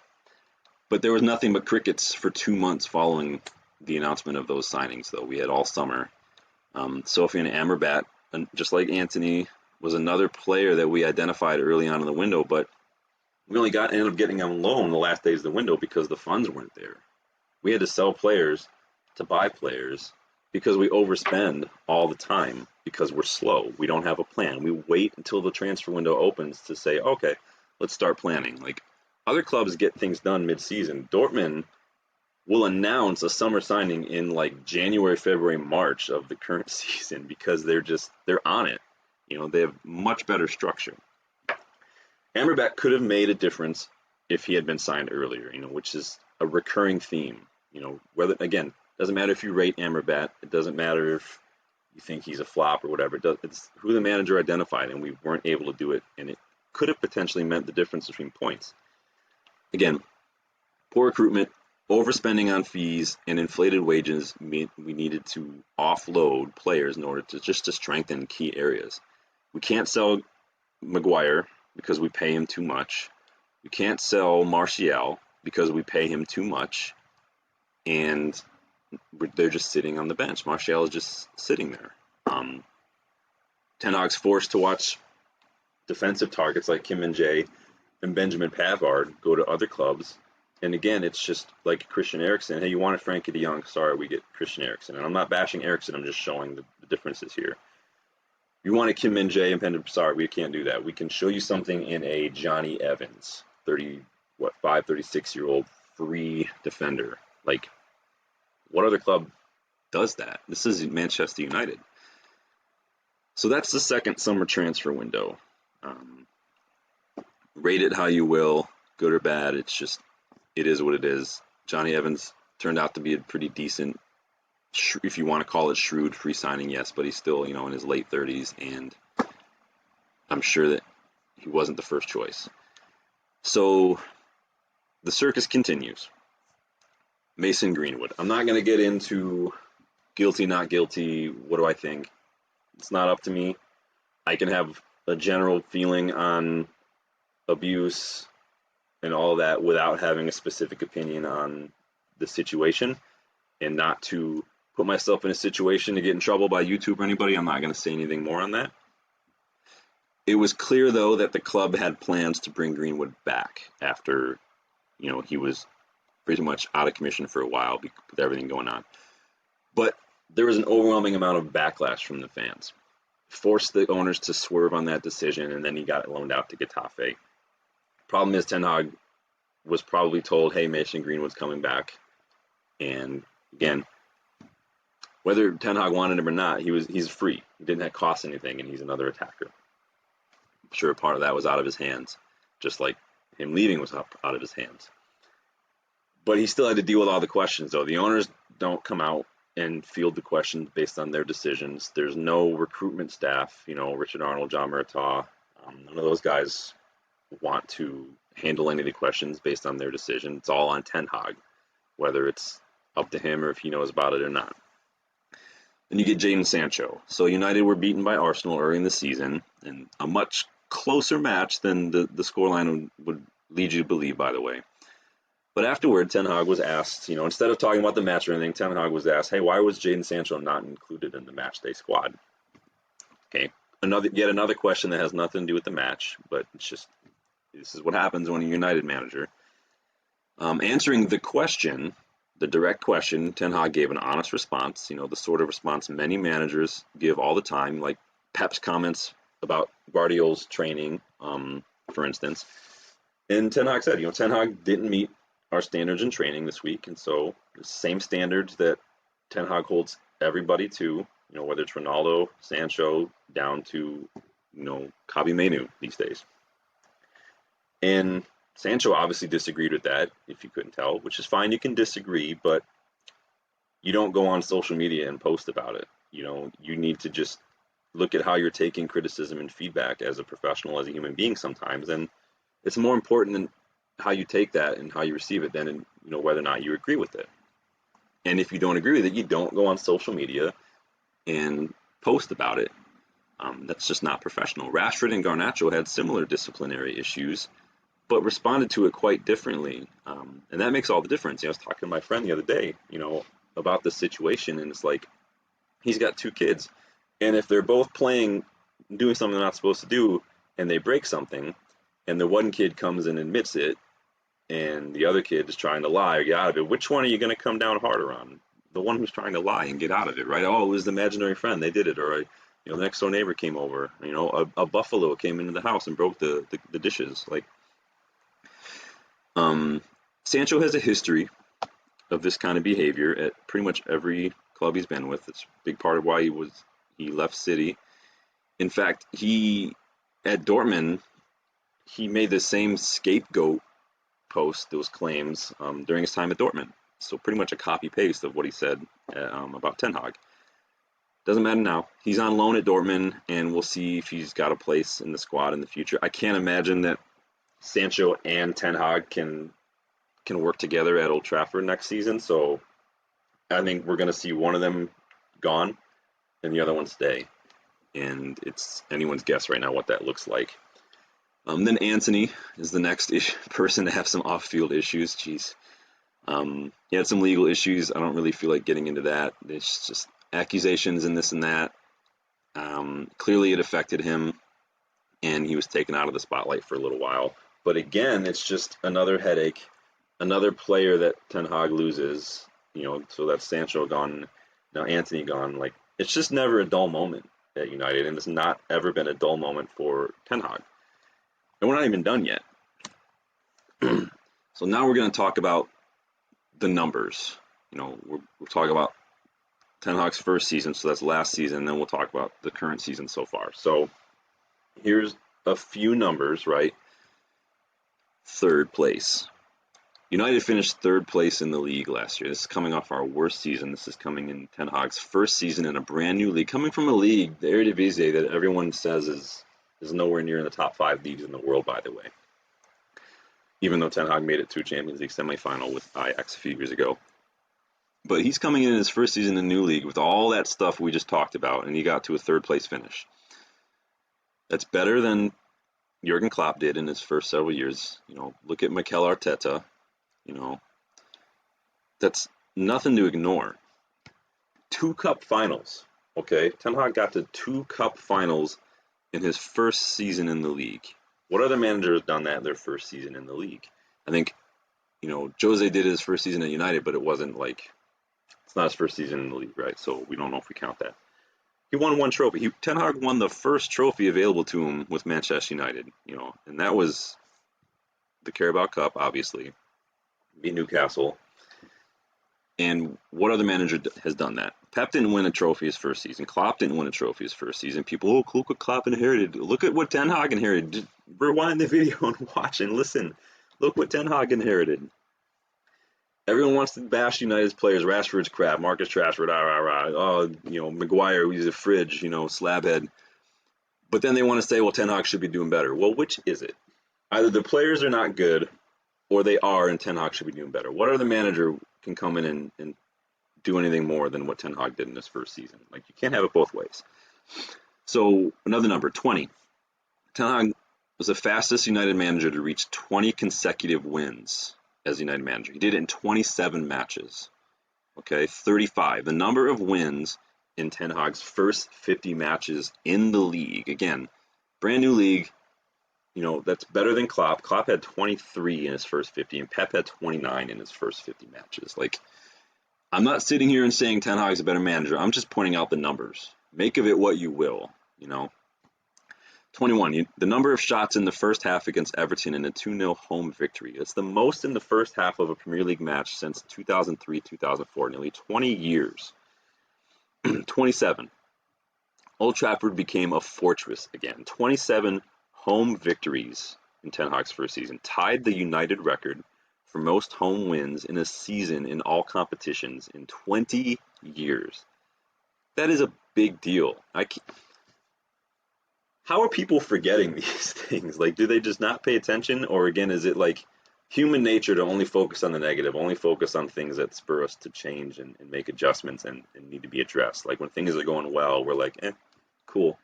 But there was nothing but crickets for 2 months following the announcement of those signings, though. We had all summer. Sofian Amrabat, just like Anthony, was another player that we identified early on in the window, but we only ended up getting him on loan the last days of the window because the funds weren't there. We had to sell players to buy players because we overspend all the time because we're slow. We don't have a plan. We wait until the transfer window opens to say, okay, let's start planning. Like other clubs get things done mid-season. Dortmund will announce a summer signing in like January, February, March of the current season because they're on it. You know, they have much better structure. Amrabat could have made a difference if he had been signed earlier, you know, which is a recurring theme. You know, whether, again, doesn't matter if you rate Amrabat, it doesn't matter if you think he's a flop or whatever. It's who the manager identified, and we weren't able to do it, and it could have potentially meant the difference between points. Again, poor recruitment, overspending on fees, and inflated wages meant we needed to offload players in order to strengthen key areas. We can't sell Maguire because we pay him too much. We can't sell Martial because we pay him too much, and they're just sitting on the bench. Martial is just sitting there. Ten Hag's forced to watch defensive targets like Kim Min-jae and Benjamin Pavard go to other clubs. And again, it's just like Christian Eriksen. Hey, you wanted Frankie de Jong. Sorry, we get Christian Eriksen. And I'm not bashing Eriksen. I'm just showing the differences here. You wanted Kim Min-jae and Benjamin. Sorry, we can't do that. We can show you something in a Johnny Evans, 36-year-old free defender. Like, what other club does that? This is Manchester United. So that's the second summer transfer window. Rate it how you will, good or bad. It's just, it is what it is. Johnny Evans turned out to be a pretty decent, if you want to call it shrewd, free signing, yes, but he's still, you know, in his late 30s, and I'm sure that he wasn't the first choice. So the circus continues. Mason Greenwood. I'm not going to get into guilty, not guilty. What do I think? It's not up to me. I can have a general feeling on abuse and all that without having a specific opinion on the situation, and not to put myself in a situation to get in trouble by YouTube or anybody. I'm not going to say anything more on that. It was clear, though, that the club had plans to bring Greenwood back after, you know, he was pretty much out of commission for a while with everything going on. But there was an overwhelming amount of backlash from the fans. Forced the owners to swerve on that decision, and then he got loaned out to Getafe. Problem is, Ten Hag was probably told, hey, Mason Greenwood's coming back. And again, whether Ten Hag wanted him or not, he's free. He didn't cost anything, and he's another attacker. I'm sure part of that was out of his hands, just like him leaving was out of his hands. But he still had to deal with all the questions, though. The owners don't come out and field the questions based on their decisions. There's no recruitment staff, you know, Richard Arnold, John Murtaugh. None of those guys want to handle any of the questions based on their decision. It's all on Ten Hag, whether it's up to him or if he knows about it or not. Then you get Jadon Sancho. So United were beaten by Arsenal early in the season, and a much closer match than the scoreline would lead you to believe, by the way. But afterward, Ten Hag was asked, you know, instead of talking about the match or anything, Ten Hag was asked, hey, why was Jadon Sancho not included in the match day squad? Okay, yet another question that has nothing to do with the match, but it's just, this is what happens when you're a United manager. Answering the question, the direct question, Ten Hag gave an honest response, you know, the sort of response many managers give all the time, like Pep's comments about Guardiola's training, for instance. And Ten Hag said, you know, Ten Hag didn't meet our standards in training this week, and so the same standards that Ten Hag holds everybody to, you know, whether it's Ronaldo, Sancho, down to, you know, Kabi Menu these days. And Sancho obviously disagreed with that, if you couldn't tell, which is fine. You can disagree, but you don't go on social media and post about it. You need to just look at how you're taking criticism and feedback as a professional, as a human being sometimes, and it's more important than how you take that and how you receive it than whether or not you agree with it. And if you don't agree with it, you don't go on social media and post about it. That's just not professional. Rashford and Garnacho had similar disciplinary issues, but responded to it quite differently. And that makes all the difference. I was talking to my friend the other day, about the situation, and it's like he's got two kids, and if they're both playing, doing something they're not supposed to do, and they break something, and the one kid comes and admits it, and the other kid is trying to lie or get out of it, which one are you going to come down harder on? The one who's trying to lie and get out of it, right? Oh, it was the imaginary friend. They did it. Or, the next door neighbor came over. A buffalo came into the house and broke the dishes. Like, Sancho has a history of this kind of behavior at pretty much every club he's been with. It's a big part of why he left City. In fact, at Dortmund, he made the same scapegoat post, those claims, during his time at Dortmund. So pretty much a copy paste of what he said about Ten Hag. Doesn't matter now. He's on loan at Dortmund, and we'll see if he's got a place in the squad in the future. I can't imagine that Sancho and Ten Hag can work together at Old Trafford next season. So I think we're going to see one of them gone and the other one stay. And it's anyone's guess right now what that looks like. Then Antony is the next person to have some off-field issues. Jeez. He had some legal issues. I don't really feel like getting into that. It's just accusations and this and that. Clearly it affected him, and he was taken out of the spotlight for a little while. But again, it's just another headache, another player that Ten Hag loses. So that's Sancho gone, now Antony gone. Like, it's just never a dull moment at United, and it's not ever been a dull moment for Ten Hag. And we're not even done yet. So now we're going to talk about the numbers. We'll talk about Ten Hag's first season, so that's last season, and then we'll talk about the current season so far. So here's a few numbers, right? Third place. United finished third place in the league last year. This is coming off our worst season. This is coming in Ten Hag's first season in a brand new league, coming from a league, the Eredivisie, that everyone says is nowhere near in the top 5 leagues in the world, by the way. Even though Ten Hag made it to a Champions League semifinal with Ajax a few years ago. But he's coming in his first season in the new league with all that stuff we just talked about, and he got to a third place finish. That's better than Jurgen Klopp did in his first several years. Look at Mikel Arteta. That's nothing to ignore. 2 cup finals. Okay, Ten Hag got to 2 cup finals in his first season in the league. What other manager has done that in their first season in the league? I think, Jose did his first season at United, but it wasn't like, it's not his first season in the league, right? So we don't know if we count that. He won 1 trophy. Ten Hag won the first trophy available to him with Manchester United, and that was the Carabao Cup, obviously. Beat Newcastle. And what other manager has done that? Pep didn't win a trophy his first season. Klopp didn't win a trophy his first season. People, look what Klopp inherited. Look at what Ten Hag inherited. Just rewind the video and watch and listen. Look what Ten Hag inherited. Everyone wants to bash United's players. Rashford's crap. Marcus Rashford, Oh, Maguire, he's a fridge, slabhead. But then they want to say, well, Ten Hag should be doing better. Well, which is it? Either the players are not good, or they are, and Ten Hag should be doing better. What other manager can come in and do anything more than what Ten Hag did in his first season? Like, you can't have it both ways. So another number, 20. Ten Hag was the fastest United manager to reach 20 consecutive wins as United manager. He did it in 27 matches. Okay, 35. The number of wins in Ten Hag's first 50 matches in the league. Again, brand new league. That's better than Klopp. Klopp had 23 in his first 50, and Pep had 29 in his first 50 matches. Like, I'm not sitting here and saying Ten Hag's a better manager. I'm just pointing out the numbers. Make of it what you will, 21, the number of shots in the first half against Everton in a 2-0 home victory. It's the most in the first half of a Premier League match since 2003-2004, nearly 20 years. 27, Old Trafford became a fortress again. 27 home victories in Ten Hag's first season, tied the United record for most home wins in a season in all competitions in 20 years. That is a big deal. How are people forgetting these things? Like, do they just not pay attention? Or again, is it like human nature to only focus on the negative, only focus on things that spur us to change and make adjustments and need to be addressed? Like when things are going well, we're like, cool.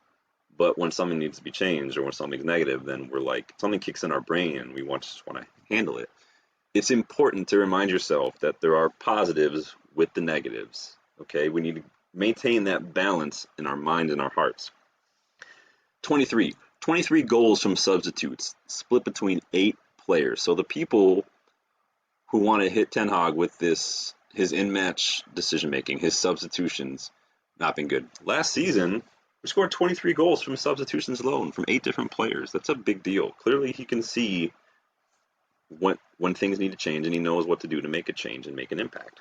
But when something needs to be changed or when something's negative, then we're like, something kicks in our brain and we just want to handle it. It's important to remind yourself that there are positives with the negatives. Okay, we need to maintain that balance in our mind and our hearts. 23 goals from substitutes, split between 8 players. So the people who want to hit Ten Hag with his in-match decision making, his substitutions, not been good. Last season, we scored 23 goals from substitutions alone from 8 different players. That's a big deal. Clearly, he can see when things need to change, and he knows what to do to make a change and make an impact.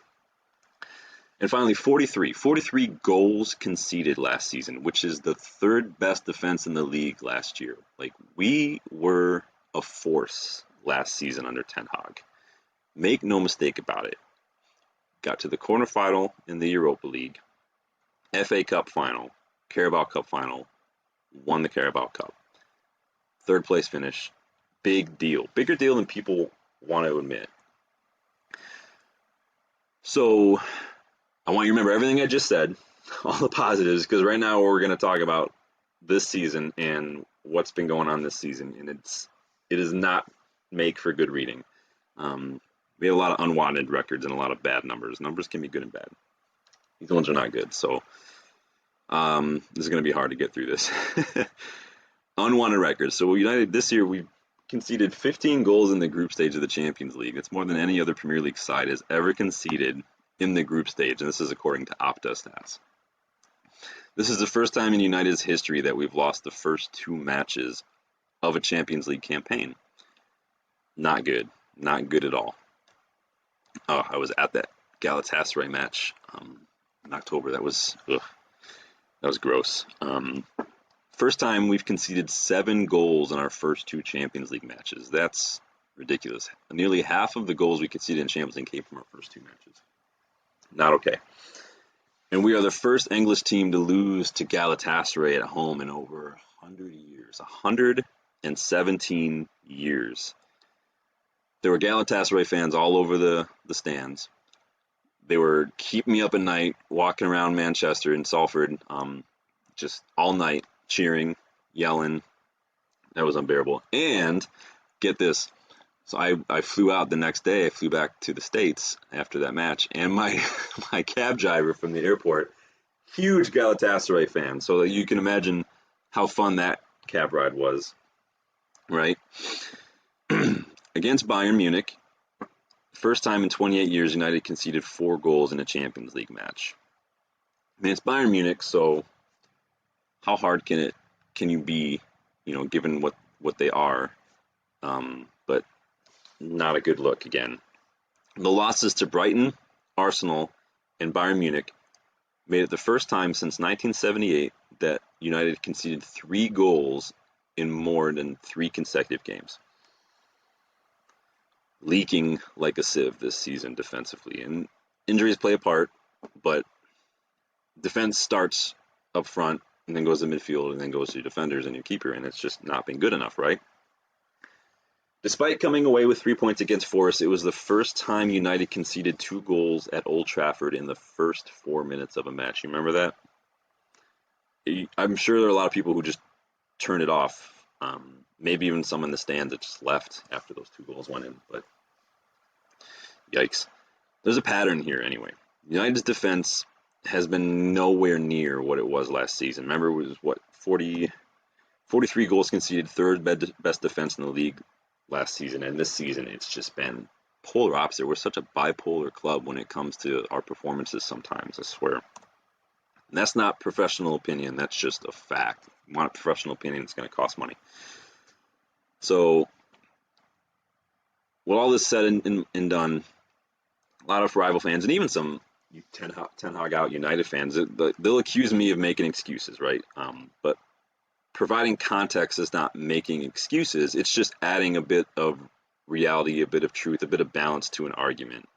And finally, 43 goals conceded last season, which is the 3rd best defense in the league last year. Like, we were a force last season under Ten Hag. Make no mistake about it. Got to the quarterfinal in the Europa League, FA Cup final, Carabao Cup final, won the Carabao Cup. 3rd place finish. Big deal. Bigger deal than people want to admit. So I want you to remember everything I just said, all the positives, because right now we're going to talk about this season and what's been going on this season, and it does not make for good reading. We have a lot of unwanted records and a lot of bad numbers. Numbers can be good and bad. These ones are not good, so this is going to be hard to get through this. Unwanted records. So United this year, we conceded 15 goals in the group stage of the Champions League. It's more than any other Premier League side has ever conceded in the group stage, and this is according to Opta stats. This is the first time in United's history that we've lost the first 2 matches of a Champions League campaign. Not good. Not good at all. I was at that Galatasaray match in October. That was gross. First time we've conceded 7 goals in our first 2 Champions League matches. That's ridiculous. Nearly half of the goals we conceded in Champions League came from our first 2 matches. Not okay. And we are the first English team to lose to Galatasaray at home in over 100 years. 117 years. There were Galatasaray fans all over the stands. They were keeping me up at night, walking around Manchester and Salford, just all night, cheering, yelling. That was unbearable. And get this. So I flew out the next day. I flew back to the States after that match, and my cab driver from the airport, huge Galatasaray fan. So that you can imagine how fun that cab ride was, right? Against Bayern Munich, first time in 28 years, United conceded 4 goals in a Champions League match. I mean, it's Bayern Munich, so how hard can you be, given what they are? But not a good look again. The losses to Brighton, Arsenal, and Bayern Munich made it the first time since 1978 that United conceded 3 goals in more than 3 consecutive games. Leaking like a sieve this season defensively, and injuries play a part, but defense starts up front and then goes to midfield and then goes to defenders and your keeper, and it's just not been good enough, right? Despite coming away with 3 points against Forest, it was the first time United conceded 2 goals at Old Trafford in the first 4 minutes of a match. You remember that? I'm sure there are a lot of people who just turned it off. Maybe even some in the stands that just left after those 2 goals went in, but yikes. There's a pattern here anyway. United's defense has been nowhere near what it was last season. Remember, it was 43 goals conceded, 3rd best defense in the league last season, and this season it's just been polar opposite. We're such a bipolar club when it comes to our performances sometimes, I swear. And that's not professional opinion, that's just a fact. If you want a professional opinion, it's going to cost money. So, with all this said and done, a lot of rival fans, and even some Ten Hag out United fans, they'll accuse me of making excuses, right? But providing context is not making excuses. It's just adding a bit of reality, a bit of truth, a bit of balance to an argument.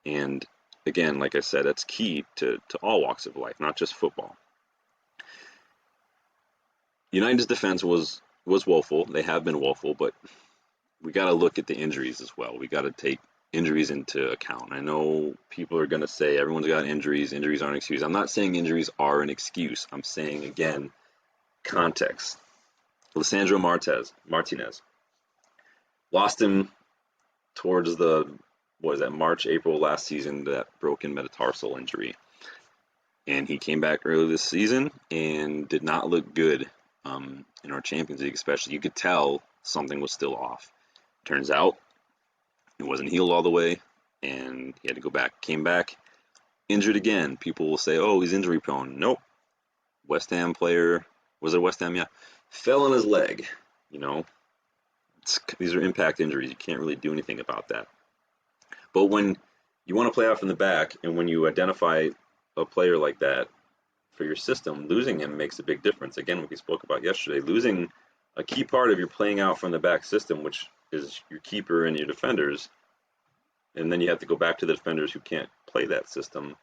And again, like I said, that's key to all walks of life, not just football. United's defense was woeful. They have been woeful, but we got to look at the injuries as well. We got to take injuries into account. I know people are going to say everyone's got injuries. Injuries aren't an excuse. I'm not saying injuries are an excuse. I'm saying, again, context. Lisandro Martinez. Lost him towards March, April last season, that broken metatarsal injury. And he came back early this season and did not look good in our Champions League, especially. You could tell something was still off. Turns out it wasn't healed all the way, and he had to go back. Came back, injured again. People will say, oh, he's injury prone. Nope. West Ham player, was it West Ham? Yeah. Fell on his leg. These are impact injuries. You can't really do anything about that. But when you want to play out from the back, and when you identify a player like that for your system, losing him makes a big difference. Again, what we spoke about yesterday, losing a key part of your playing out from the back system, which is your keeper and your defenders, and then you have to go back to the defenders who can't play that system.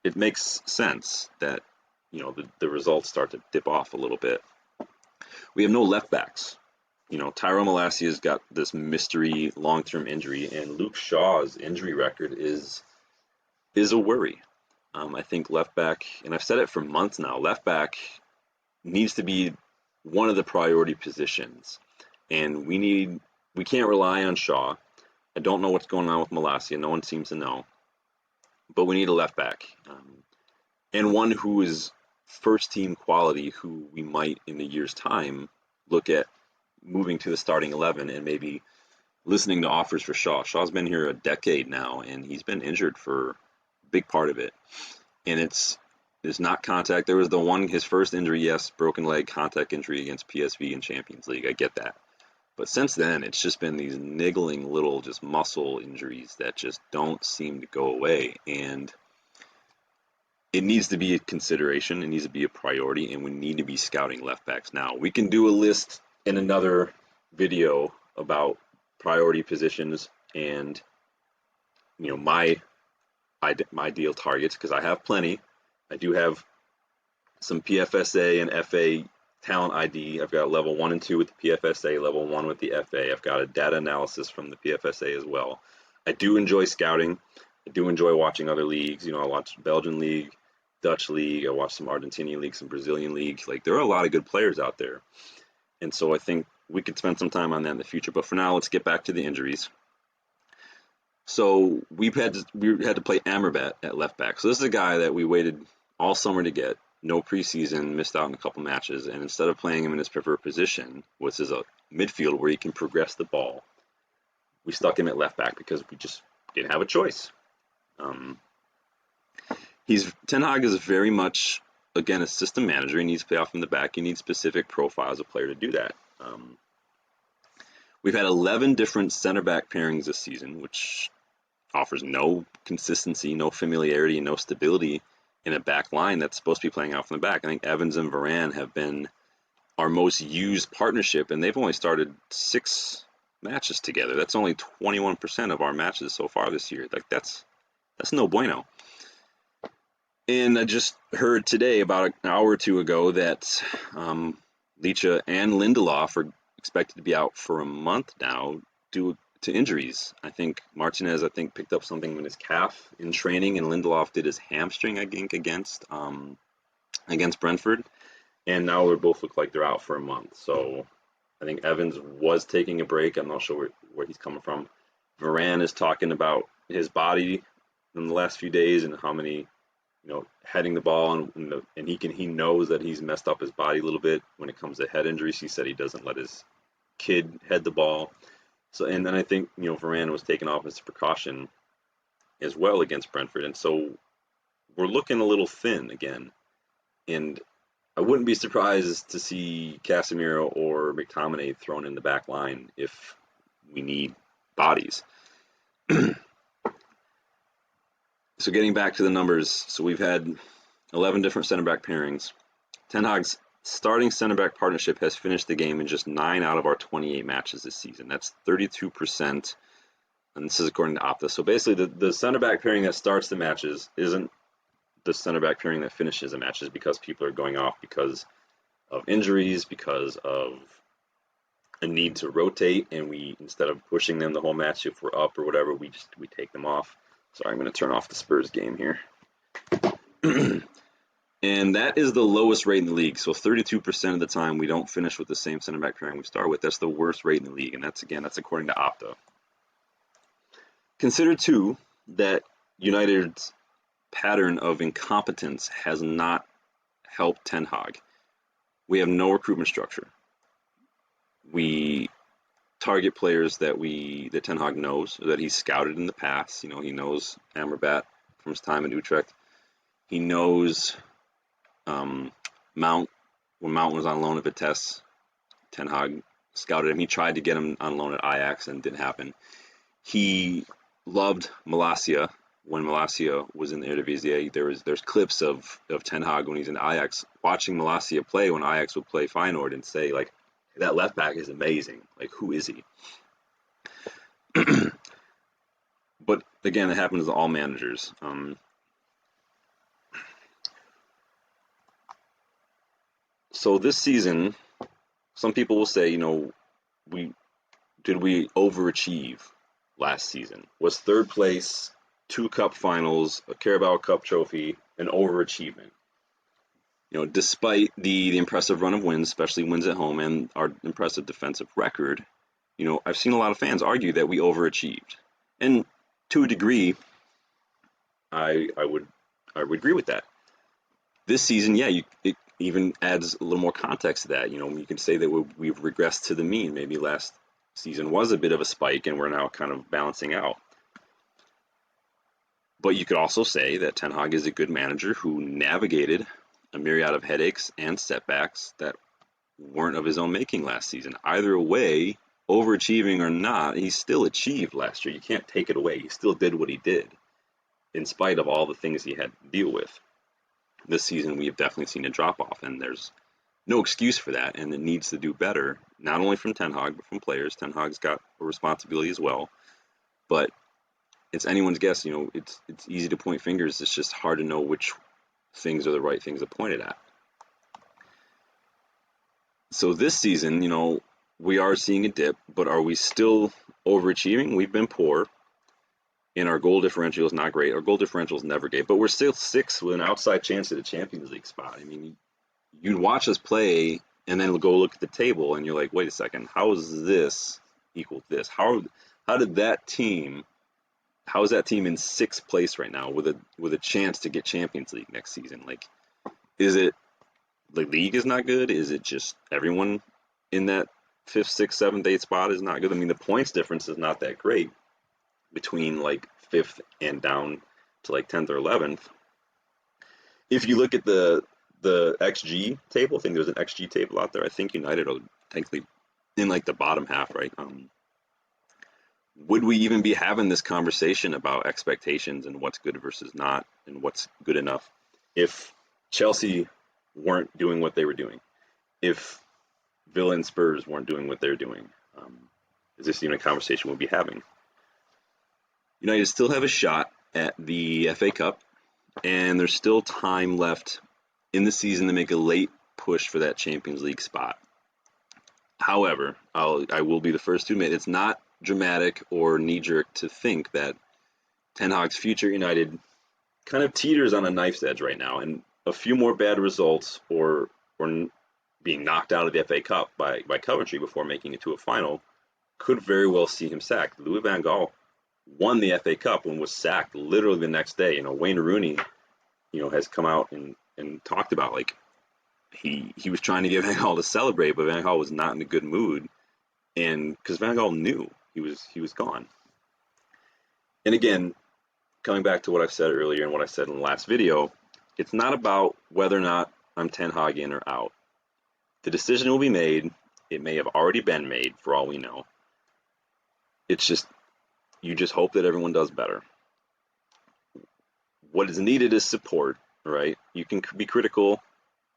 It makes sense that the results start to dip off a little bit. We have no left backs. Tyrone Malacia's got this mystery long-term injury, and Luke Shaw's injury record is a worry. I think left back, and I've said it for months now, left back needs to be one of the priority positions, and we can't rely on Shaw. I don't know what's going on with Malacia. No one seems to know, but we need a left back, and one who is first team quality, who we might in a year's time look at moving to the starting 11 and maybe listening to offers for Shaw. Shaw's been here a decade now, and he's been injured for a big part of it. And it's not contact. There was his first injury, yes, broken leg, contact injury against PSV in Champions League. I get that. But since then, it's just been these niggling little just muscle injuries that just don't seem to go away. And it needs to be a consideration. It needs to be a priority, and we need to be scouting left backs now. We can do a list in another video about priority positions and my ideal targets, because I have plenty. I do have some PFSA and FA talent ID. I've got level 1 and 2 with the PFSA, level 1 with the FA. I've got a data analysis from the PFSA as well. I do enjoy scouting. I do enjoy watching other leagues. I watch Belgian league, Dutch league. I watch some Argentinian league, some Brazilian league. There are a lot of good players out there. And so I think we could spend some time on that in the future. But for now, let's get back to the injuries. So we had to play Amrabat at left back. So this is a guy that we waited all summer to get. No preseason, missed out on a couple matches. And instead of playing him in his preferred position, which is a midfield where he can progress the ball, we stuck him at left back because we just didn't have a choice. Ten Hag is very much, again, a system manager. He needs to play off from the back. He needs specific profiles of player to do that. We've had 11 different center back pairings this season, which offers no consistency, no familiarity, no stability in a back line that's supposed to be playing out from the back. I think Evans and Varane have been our most used partnership, and they've only started 6 matches together. That's only 21% of our matches so far this year. That's no bueno. And I just heard today, about an hour or two ago, that Licha and Lindelof are expected to be out for a month now due to injuries. I think Martinez, picked up something in his calf in training, and Lindelof did his hamstring, I think, against Brentford. And now they both look like they're out for a month. So I think Evans was taking a break. I'm not sure where he's coming from. Varane is talking about his body in the last few days and how many, heading the ball, and he knows that he's messed up his body a little bit when it comes to head injuries. He said he doesn't let his kid head the ball. So, and then I think, Varane was taken off as a precaution as well against Brentford. And so we're looking a little thin again. And I wouldn't be surprised to see Casemiro or McTominay thrown in the back line if we need bodies. So getting back to the numbers, so we've had 11 different center back pairings. Ten Hag's starting center back partnership has finished the game in just 9 out of our 28 matches this season. That's 32%. and this is according to Opta. So basically, the center back pairing that starts the matches isn't the center back pairing that finishes the matches, because people are going off because of injuries, because of a need to rotate, and we, instead of pushing them the whole match if we're up or whatever, we take them off. Sorry, I'm going to turn off the Spurs game here. And that is the lowest rate in the league. So 32% of the time we don't finish with the same center back pairing we start with. That's the worst rate in the league, and that's according to Opta. Consider too that United's pattern of incompetence has not helped Ten Hag. We have no recruitment structure. We target players that Ten Hag knows, that he's scouted in the past. You know, he knows Amrabat from his time in Utrecht. He knows Mount. When Mount was on loan at Vitesse, Ten Hag scouted him. He tried to get him on loan at Ajax, and it didn't happen. He loved Malacia when Malacia was in the Eredivisie. There's clips of Ten Hag when he's in Ajax watching Malacia play when Ajax would play Feyenoord and say, like, that left back is amazing. Like, who is he? But again, it happens to all managers. So this season, some people will say, you know, we overachieve last season? Was third place, 2 cup finals, a Carabao Cup trophy, an overachievement? You know, despite the impressive run of wins, especially wins at home, and our impressive defensive record, you know, I've seen a lot of fans argue that we overachieved. And to a degree, I would agree with that. This season, yeah, it even adds a little more context to that. You know, you can say that we've regressed to the mean. Maybe last season was a bit of a spike, and we're now kind of balancing out. But you could also say that Ten Hag is a good manager who navigated a myriad of headaches and setbacks that weren't of his own making last season. Either way, overachieving or not, he still achieved last year. You can't take it away. He still did what he did, in spite of all the things he had to deal with. This season, we have definitely seen a drop-off, and there's no excuse for that, and it needs to do better, not only from Ten Hag, but from players. Ten Hag's got a responsibility as well, but it's anyone's guess. You know, it's easy to point fingers. It's just hard to know which things are the right things to point it at. So this season, you know, we are seeing a dip, but are we still overachieving? We've been poor, and our goal differential is not great. Our goal differential is never great, but we're still 6th with an outside chance at a Champions League spot. I mean, you'd watch us play and then go look at the table, and you're like, wait a second, how is this equal to this? How did that team? How is that team in 6th place right now with a chance to get Champions League next season? Like, is it the league is not good? Is it just everyone in that 5th, 6th, 7th, 8th spot is not good? I mean, the points difference is not that great between like 5th and down to like 10th or 11th. If you look at the XG table, I think there's an XG table out there. I think United are technically in like the bottom half, right? Would we even be having this conversation about expectations and what's good versus not and what's good enough if Chelsea weren't doing what they were doing? If Villa and Spurs weren't doing what they're doing? Is this even a conversation we'll be having? United still have a shot at the FA Cup, and there's still time left in the season to make a late push for that Champions League spot. However, I will be the first to admit it's not dramatic or knee-jerk to think that Ten Hag's future at United kind of teeters on a knife's edge right now, and a few more bad results or being knocked out of the FA Cup by Coventry before making it to a final could very well see him sacked. Louis van Gaal won the FA Cup and was sacked literally the next day. You know, Wayne Rooney, you know, has come out and talked about, like, he was trying to get Van Gaal to celebrate, but Van Gaal was not in a good mood, and because Van Gaal knew he was gone. And again, coming back to what I said earlier and what I said in the last video, it's not about whether or not I'm Ten Hag in or out. The decision will be made. It may have already been made for all we know. It's just, you just hope that everyone does better. What is needed is support, right? You can be critical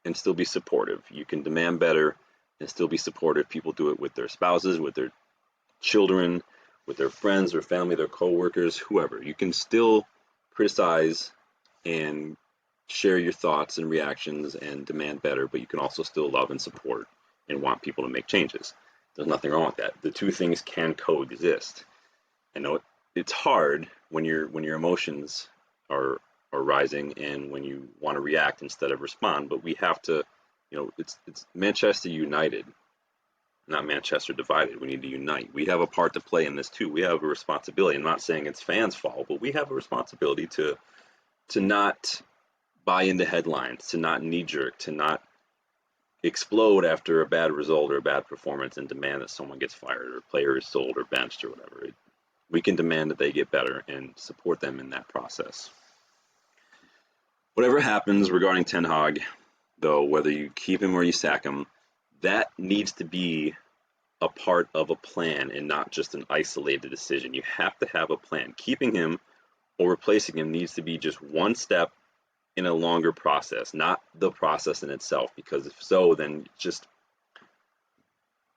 and still be supportive. You can demand better and still be supportive. People do it with their spouses, with their children, with their friends, their family, their coworkers, whoever. You can still criticize and share your thoughts and reactions and demand better, but you can also still love and support and want people to make changes. There's nothing wrong with that. The two things can coexist. I know it's hard when your emotions are rising and when you want to react instead of respond, but we have to, it's Manchester United, not Manchester divided. We need to unite. We have a part to play in this too. We have a responsibility. I'm not saying it's fans' fault, but we have a responsibility to not buy into headlines, to not knee jerk, to not explode after a bad result or a bad performance and demand that someone gets fired or a player is sold or benched or whatever. We can demand that they get better and support them in that process. Whatever happens regarding Ten Hag, though, whether you keep him or you sack him, that needs to be a part of a plan and not just an isolated decision. You have to have a plan. Keeping him or replacing him needs to be just one step in a longer process, not the process in itself, because if so, then just,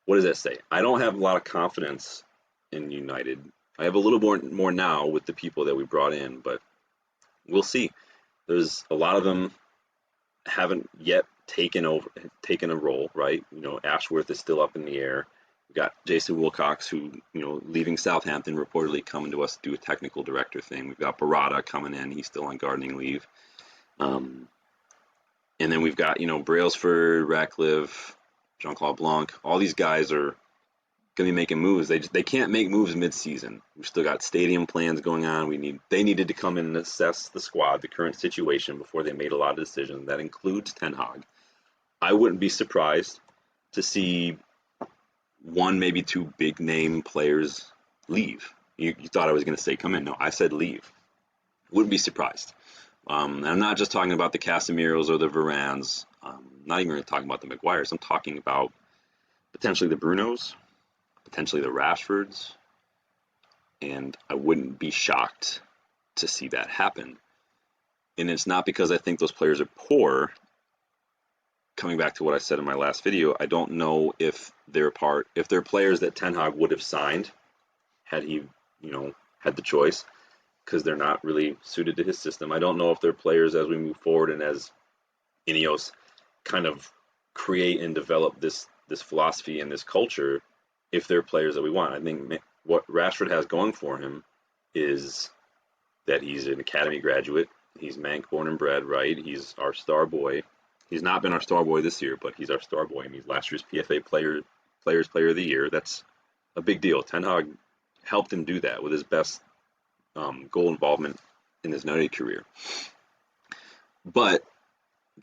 what does that say? I don't have a lot of confidence in United. I have a little more now with the people that we brought in, but we'll see. There's a lot of them haven't yet taken a role, right? Ashworth is still up in the air. We've got Jason Wilcox, who, leaving Southampton, reportedly coming to us to do a technical director thing. We've got Barada coming in. He's still on gardening leave. And then we've got, Brailsford, Ratcliffe, Jean-Claude Blanc. All these guys are going to be making moves. They can't make moves mid-season. We've still got stadium plans going on. They needed to come in and assess the squad, the current situation, before they made a lot of decisions. That includes Ten Hag. I wouldn't be surprised to see one, maybe two big name players leave. You thought I was going to say come in. No, I said leave. Wouldn't be surprised. And I'm not just talking about the Casemiros or the Varans. Not even really talking about the Maguires. I'm talking about potentially the Brunos, potentially the Rashfords, and I wouldn't be shocked to see that happen. And it's not because I think those players are poor. Coming back to what I said in my last video, I don't know if they're players that Ten Hag would have signed had he, had the choice, because they're not really suited to his system. I don't know if they're players as we move forward and as Ineos kind of create and develop this philosophy and this culture, if they're players that we want. I think what Rashford has going for him is that he's an academy graduate. He's Manc born and bred, right? He's our star boy. He's not been our star boy this year, but he's our star boy. I mean, he's last year's PFA Players Player of the Year. That's a big deal. Ten Hag helped him do that with his best goal involvement in his United career. But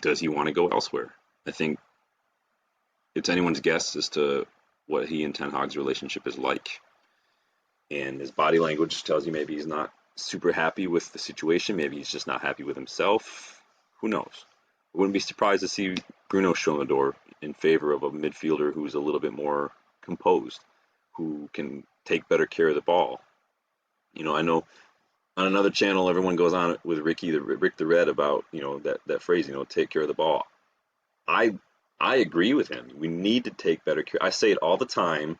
does he want to go elsewhere? I think it's anyone's guess as to what he and Ten Hag's relationship is like. And his body language tells you maybe he's not super happy with the situation. Maybe he's just not happy with himself. Who knows? I wouldn't be surprised to see Bruno show the door in favor of a midfielder who's a little bit more composed, who can take better care of the ball. I know on another channel, everyone goes on with Rick the Red about, that phrase, take care of the ball. I agree with him. We need to take better care. I say it all the time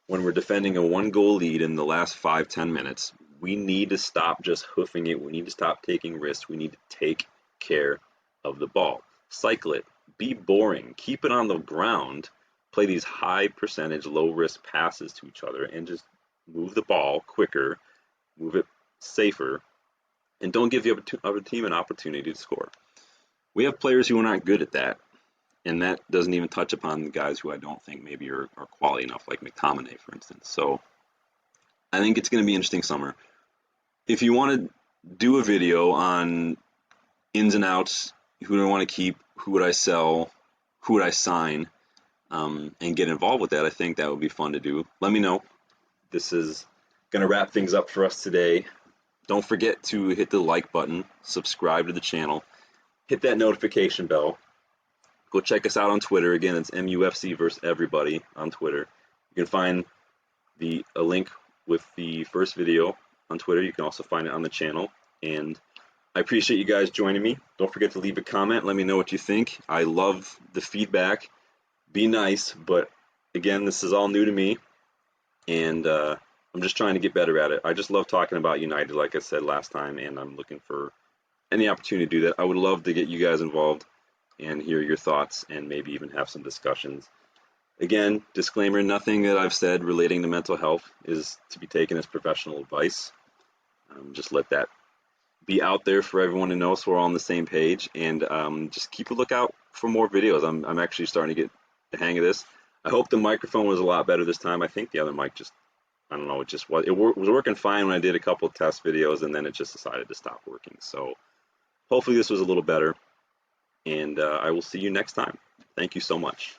when we're defending a 1-goal lead in the last 5-10 minutes. We need to stop just hoofing it. We need to stop taking risks. We need to take care of the ball. Cycle it. Be boring. Keep it on the ground. Play these high percentage, low risk passes to each other and just move the ball quicker, move it safer, and don't give the other team an opportunity to score. We have players who are not good at that, and that doesn't even touch upon the guys who I don't think maybe are quality enough, like McTominay, for instance. So I think it's going to be an interesting summer. If you want to do a video on ins and outs, who do I want to keep, who would I sell, who would I sign, and get involved with that, I think that would be fun to do. Let me know. This is going to wrap things up for us today. Don't forget to hit the like button, subscribe to the channel, hit that notification bell. Go check us out on Twitter. Again, it's MUFC versus everybody on Twitter. You can find a link with the first video on Twitter. You can also find it on the channel. And I appreciate you guys joining me. Don't forget to leave a comment. Let me know what you think. I love the feedback. Be nice, but again, this is all new to me. And I'm I'm just trying to get better at it. I just love talking about United, like I said last time, and I'm looking for any opportunity to do that. I would love to get you guys involved and hear your thoughts and maybe even have some discussions. Again, disclaimer, nothing that I've said relating to mental health is to be taken as professional advice. Just let that be out there for everyone to know so we're all on the same page, and just keep a lookout for more videos. I'm actually starting to get the hang of this. I hope the microphone was a lot better this time. I think the other mic just, I don't know, it was working fine when I did a couple of test videos, and then it just decided to stop working. So hopefully this was a little better, and I will see you next time. Thank you so much.